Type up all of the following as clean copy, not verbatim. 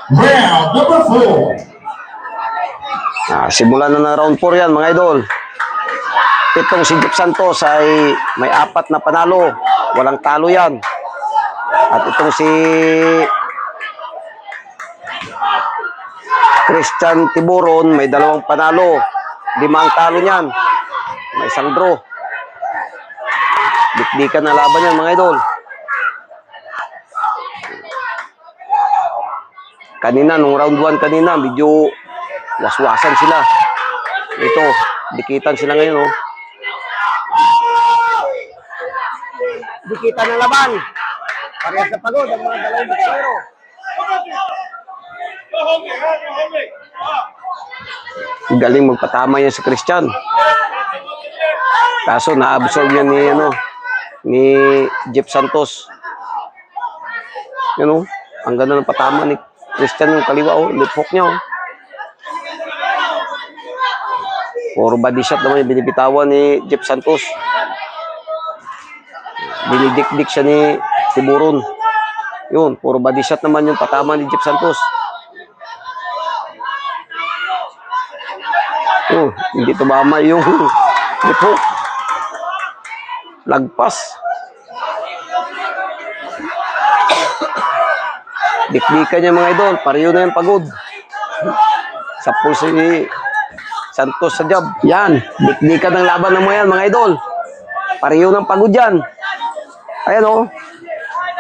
Round number 4. Simulan na ng round 4 yan, mga idol. Itong si Jeff Santos ay may 4 na panalo. Walang talo yan. At itong si Christian Tiburon may 2 panalo. 5 ang talo niyan. May 1 draw. Dikdikan na laban yan, mga idol. Kanina, nung round 1 kanina, medyo waswasan sila. Ito, dikitan sila ngayon, oh. Dikitan na laban. Parehas na pagod ang mga dalawang boksero. Galing magpatama yan si Christian. Kaso na-absorb yan ni Jeff Santos. Yan, oh. Ang ganda ng patama ni Christian yung kaliwa, oh. Left hook niya, oh. Puro body shot naman yung binibitawan ni Jeff Santos. Dinidikdik siya ni Tiburon. Yun, puro body shot naman yung patama ni Jeff Santos. Oh, hindi tumama yung left hook. Lagpas. Dikdikan niya, mga idol. Pareho na yung pagod. Sapul si Santos sa job. Yan. Dikdikan ng laban ng mga yan, mga idol. Pareho ng pagod yan. Ayan, o.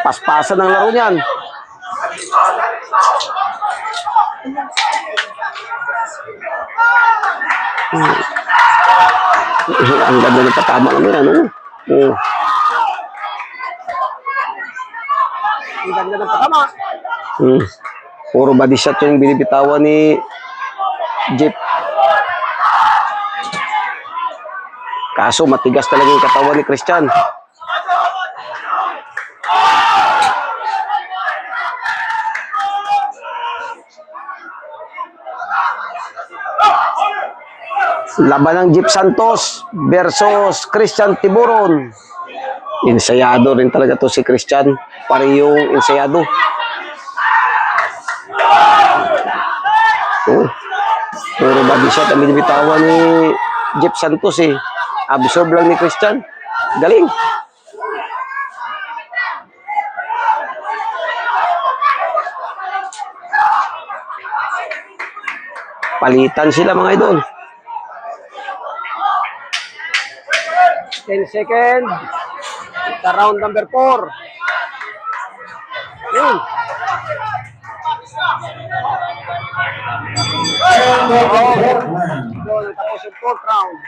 Paspasan ng laro niyan. Ang ganda ng patama naman yan, o. Ang ganda ng patama. Puro body shot yung binibitawan ni Jeff. Kaso matigas talaga yung katawan ni Christian. Laban ng Jeff Santos versus Christian Tiburon. Insayado rin talaga to si Christian. Parehong insayado. Puro body shot ang binibitawan ni Jeff Santos, eh. Absorb lang ni Christian. Galing. Palitan sila, mga idol. 10 seconds. Sa round number 4. Yun. And the fourth round. Tapos yung 4th round.